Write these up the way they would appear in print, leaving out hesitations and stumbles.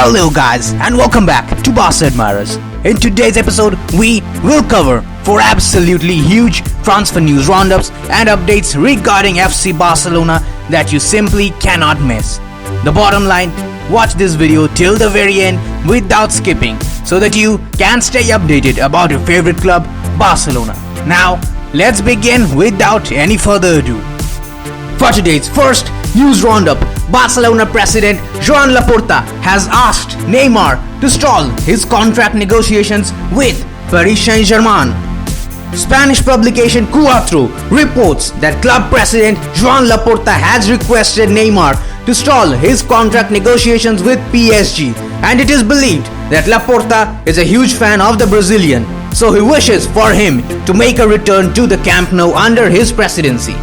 Hello guys and welcome back to Barça Admirers. In today's episode, we will cover 4 absolutely huge transfer news roundups and updates regarding FC Barcelona that you simply cannot miss. The bottom line, watch this video till the very end without skipping so that you can stay updated about your favorite club, Barcelona. Now, let's begin without any further ado. For today's first news roundup, Barcelona president Joan Laporta has asked Neymar to stall his contract negotiations with Paris Saint-Germain. Spanish publication Cuatro reports that club president Joan Laporta has requested Neymar to stall his contract negotiations with PSG, and it is believed that Laporta is a huge fan of the Brazilian, so he wishes for him to make a return to the Camp Nou under his presidency.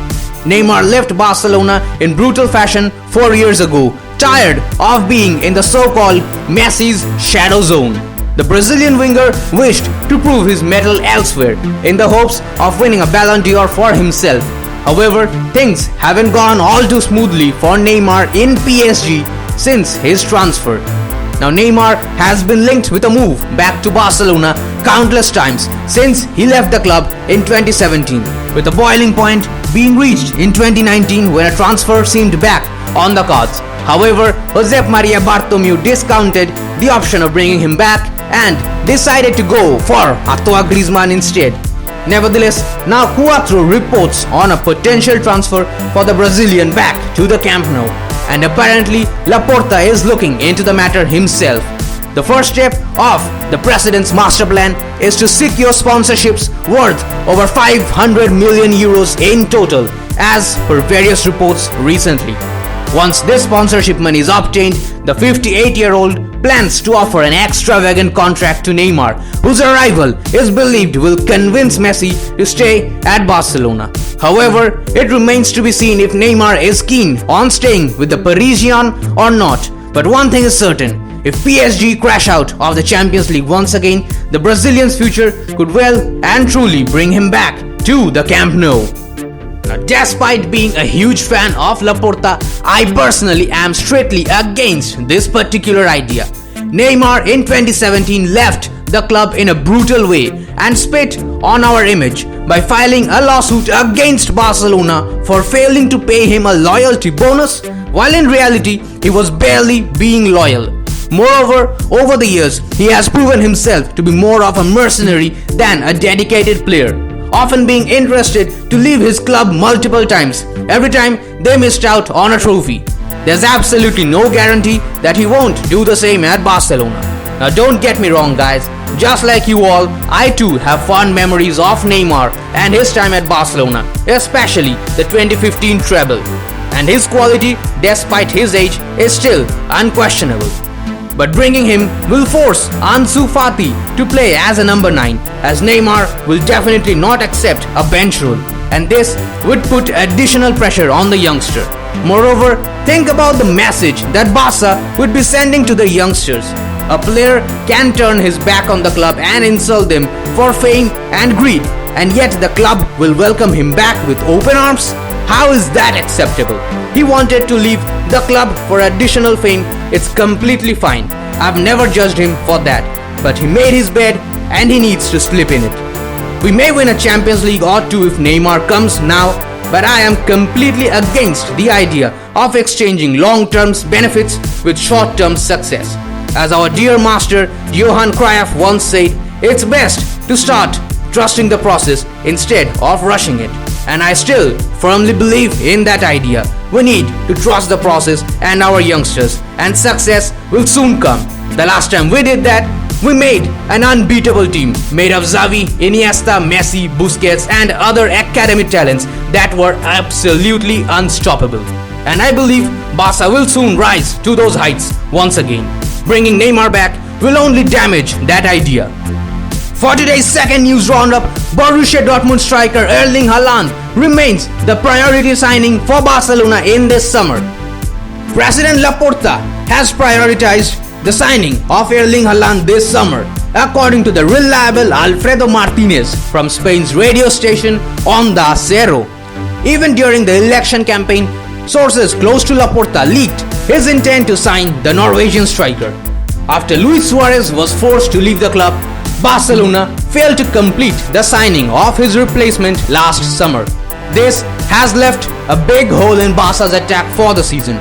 Neymar left Barcelona in brutal fashion 4 years ago, tired of being in the so-called Messi's shadow zone. The Brazilian winger wished to prove his mettle elsewhere in the hopes of winning a Ballon d'Or for himself. However, things haven't gone all too smoothly for Neymar in PSG since his transfer. Now Neymar has been linked with a move back to Barcelona countless times since he left the club in 2017, with a boiling point being reached in 2019 when a transfer seemed back on the cards. However, Josep Maria Bartomeu discounted the option of bringing him back and decided to go for Antoine Griezmann instead. Nevertheless, now Cuatro reports on a potential transfer for the Brazilian back to the Camp Nou, and apparently Laporta is looking into the matter himself. The first step of the president's master plan is to secure sponsorships worth over 500 million euros in total, as per various reports recently. Once this sponsorship money is obtained, the 58-year-old plans to offer an extravagant contract to Neymar, whose arrival is believed will convince Messi to stay at Barcelona. However, it remains to be seen if Neymar is keen on staying with the Parisian or not. But one thing is certain, if PSG crash out of the Champions League once again, the Brazilian's future could well and truly bring him back to the Camp Nou. Now, despite being a huge fan of Laporta, I personally am straightly against this particular idea. Neymar in 2017 left the club in a brutal way and spit on our image by filing a lawsuit against Barcelona for failing to pay him a loyalty bonus, while in reality he was barely being loyal. Moreover, over the years, he has proven himself to be more of a mercenary than a dedicated player, often being interested to leave his club multiple times every time they missed out on a trophy. There's absolutely no guarantee that he won't do the same at Barcelona. Now don't get me wrong guys, just like you all, I too have fond memories of Neymar and his time at Barcelona, especially the 2015 treble. And his quality, despite his age, is still unquestionable. But bringing him will force Ansu Fati to play as a number 9, as Neymar will definitely not accept a bench role, and this would put additional pressure on the youngster. Moreover, think about the message that Barca would be sending to the youngsters. A player can turn his back on the club and insult them for fame and greed, and yet the club will welcome him back with open arms? How is that acceptable? He wanted to leave the club for additional fame. It's completely fine. I've never judged him for that. But he made his bed and he needs to sleep in it. We may win a Champions League or 2 if Neymar comes now, but I am completely against the idea of exchanging long-term benefits with short-term success. As our dear master Johan once said, it's best to start trusting the process instead of rushing it. And I still firmly believe in that idea. We need to trust the process and our youngsters, and success will soon come. The last time we did that, we made an unbeatable team made of Xavi, Iniesta, Messi, Busquets and other academy talents that were absolutely unstoppable. And I believe Barca will soon rise to those heights once again. Bringing Neymar back will only damage that idea. For today's second news roundup, Borussia Dortmund striker Erling Haaland remains the priority signing for Barcelona in this summer. President Laporta has prioritized the signing of Erling Haaland this summer, according to the reliable Alfredo Martinez from Spain's radio station Onda Cero. Even during the election campaign, sources close to Laporta leaked his intent to sign the Norwegian striker. After Luis Suarez was forced to leave the club, Barcelona failed to complete the signing of his replacement last summer. This has left a big hole in Barca's attack for the season.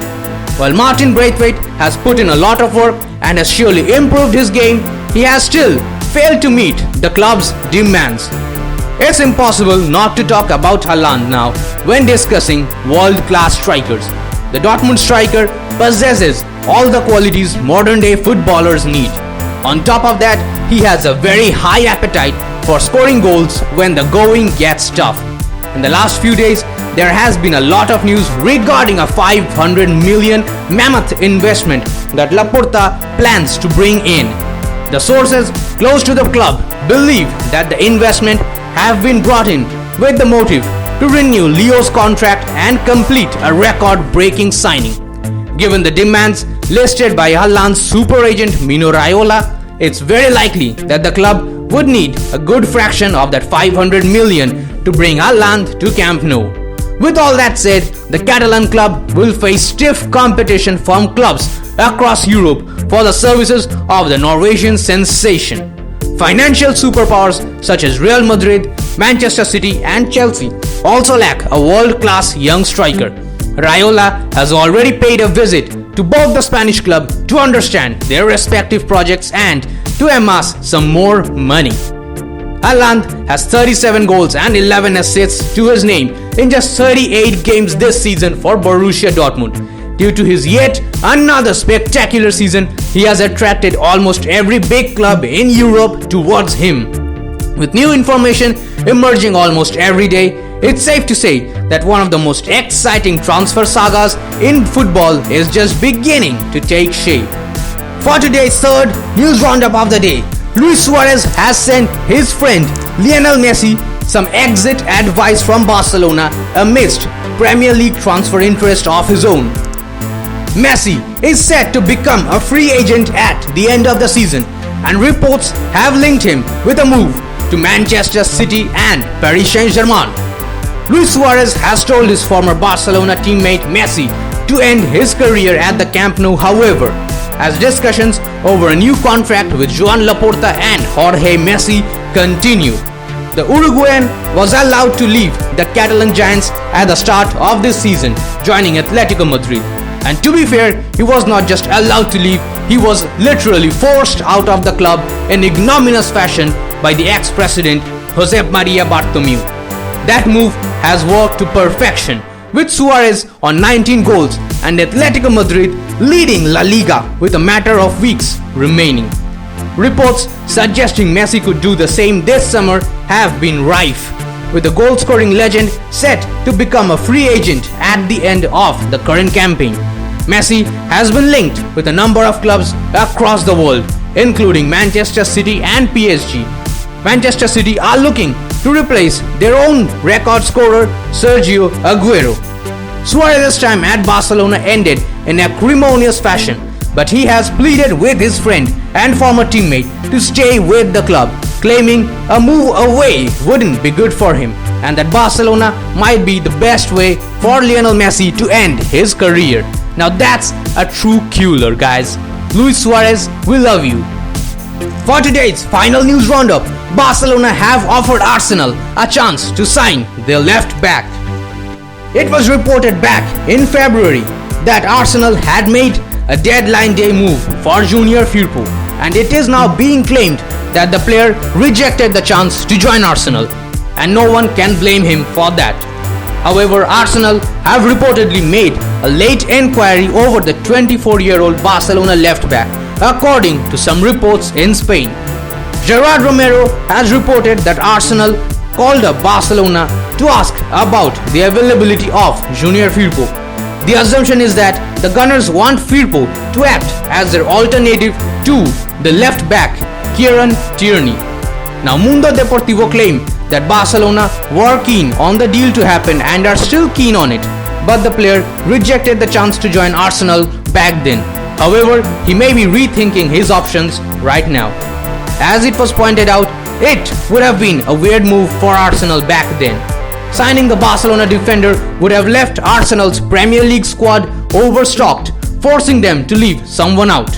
While Martin Braithwaite has put in a lot of work and has surely improved his game, he has still failed to meet the club's demands. It's impossible not to talk about Haaland now when discussing world-class strikers. The Dortmund striker possesses all the qualities modern-day footballers need. On top of that, he has a very high appetite for scoring goals when the going gets tough. In the last few days, there has been a lot of news regarding a 500 million mammoth investment that Laporta plans to bring in. The sources close to the club believe that the investment have been brought in with the motive to renew Leo's contract and complete a record-breaking signing. Given the demands listed by Haaland's super agent Mino Raiola, it's very likely that the club would need a good fraction of that 500 million to bring Haaland to Camp Nou. With all that said, the Catalan club will face stiff competition from clubs across Europe for the services of the Norwegian sensation. Financial superpowers such as Real Madrid, Manchester City and Chelsea also lack a world-class young striker. Raiola has already paid a visit to both the Spanish club to understand their respective projects and to amass some more money. Haaland has 37 goals and 11 assists to his name in just 38 games this season for Borussia Dortmund. Due to his yet another spectacular season, he has attracted almost every big club in Europe towards him. With new information emerging almost every day, it's safe to say that one of the most exciting transfer sagas in football is just beginning to take shape. For today's third news roundup of the day, Luis Suarez has sent his friend Lionel Messi some exit advice from Barcelona amidst Premier League transfer interest of his own. Messi is set to become a free agent at the end of the season, and reports have linked him with a move to Manchester City and Paris Saint-Germain. Luis Suarez has told his former Barcelona teammate Messi to end his career at the Camp Nou, however, as discussions over a new contract with Joan Laporta and Jorge Messi continue. The Uruguayan was allowed to leave the Catalan Giants at the start of this season, joining Atletico Madrid. And to be fair, he was not just allowed to leave, he was literally forced out of the club in ignominious fashion by the ex-president Josep Maria Bartomeu. That move has worked to perfection, with Suarez on 19 goals and Atletico Madrid leading La Liga with a matter of weeks remaining. Reports suggesting Messi could do the same this summer have been rife, with the goal-scoring legend set to become a free agent at the end of the current campaign. Messi has been linked with a number of clubs across the world, including Manchester City and PSG. Manchester City are looking to replace their own record scorer Sergio Aguero. Suarez's time at Barcelona ended in acrimonious fashion, but he has pleaded with his friend and former teammate to stay with the club, claiming a move away wouldn't be good for him and that Barcelona might be the best way for Lionel Messi to end his career. Now that's a true killer, guys. Luis Suarez, we love you. For today's final news roundup, Barcelona have offered Arsenal a chance to sign their left back. It was reported back in February that Arsenal had made a deadline day move for Junior Firpo, and it is now being claimed that the player rejected the chance to join Arsenal, and no one can blame him for that. However, Arsenal have reportedly made a late inquiry over the 24-year-old Barcelona left back, according to some reports in Spain. Gerard Romero has reported that Arsenal called up Barcelona to ask about the availability of Junior Firpo. The assumption is that the Gunners want Firpo to act as their alternative to the left back Kieran Tierney. Now, Mundo Deportivo claim that Barcelona were keen on the deal to happen and are still keen on it, but the player rejected the chance to join Arsenal back then. However, he may be rethinking his options right now. As it was pointed out, it would have been a weird move for Arsenal back then. Signing the Barcelona defender would have left Arsenal's Premier League squad overstocked, forcing them to leave someone out.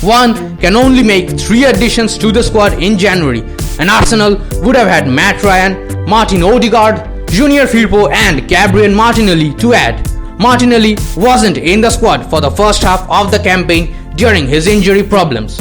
one can only make 3 additions to the squad in January, and Arsenal would have had Matt Ryan, Martin Odegaard, Junior Firpo and Gabriel Martinelli to add. Martinelli wasn't in the squad for the first half of the campaign during his injury problems.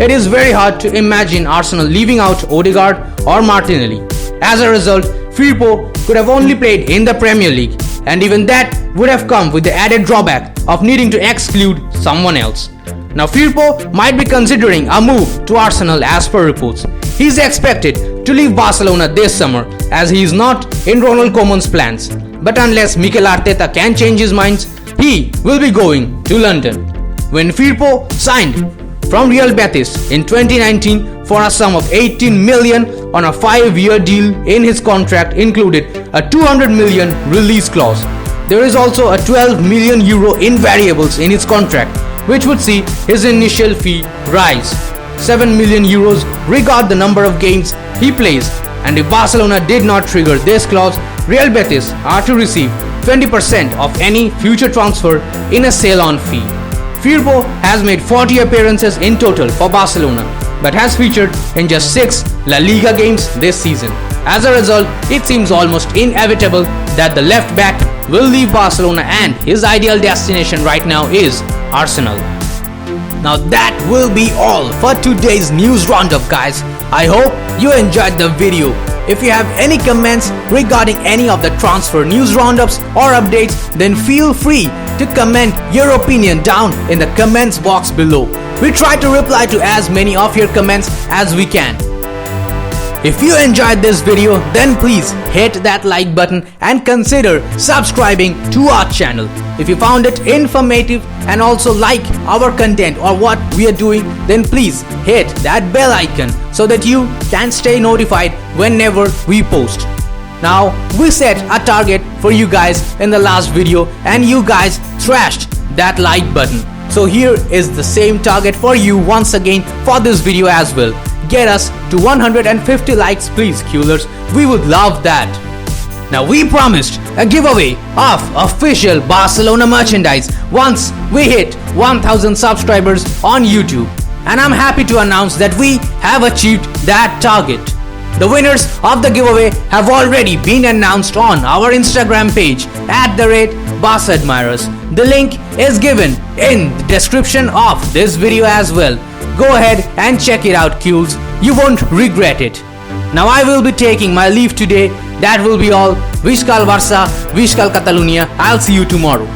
It is very hard to imagine Arsenal leaving out Odegaard or Martinelli. As a result, Firpo could have only played in the Premier League, and even that would have come with the added drawback of needing to exclude someone else. Now Firpo might be considering a move to Arsenal as per reports. He is expected to leave Barcelona this summer as he is not in Ronald Koeman's plans. But unless Mikel Arteta can change his mind, he will be going to London. When Firpo signed from Real Betis in 2019 for a sum of 18 million on a 5-year deal, in his contract included a 200 million release clause. There is also a 12 million euro in variables in his contract, which would see his initial fee rise. 7 million euros regard the number of games he plays, and if Barcelona did not trigger this clause, Real Betis are to receive 20% of any future transfer in a sale-on fee. Firpo has made 40 appearances in total for Barcelona, but has featured in just 6 La Liga games this season. As a result, it seems almost inevitable that the left back will leave Barcelona, and his ideal destination right now is Arsenal. Now that will be all for today's news roundup, guys. I hope you enjoyed the video. If you have any comments regarding any of the transfer news roundups or updates, then feel free to comment your opinion down in the comments box below. We try to reply to as many of your comments as we can. If you enjoyed this video, then please hit that like button and consider subscribing to our channel. If you found it informative and also like our content or what we are doing, then please hit that bell icon so that you can stay notified whenever we post. Now, we set a target for you guys in the last video and you guys thrashed that like button. So here is the same target for you once again for this video as well. Get us to 150 likes please, Coolers. We would love that. Now we promised a giveaway of official Barcelona merchandise once we hit 1000 subscribers on YouTube. And I'm happy to announce that we have achieved that target. The winners of the giveaway have already been announced on our Instagram page @BarçAdmirers. The link is given in the description of this video as well. Go ahead and check it out, Cules. You won't regret it. Now I will be taking my leave today. That will be all. Visca al Barça, Visca al Catalunya. I'll see you tomorrow.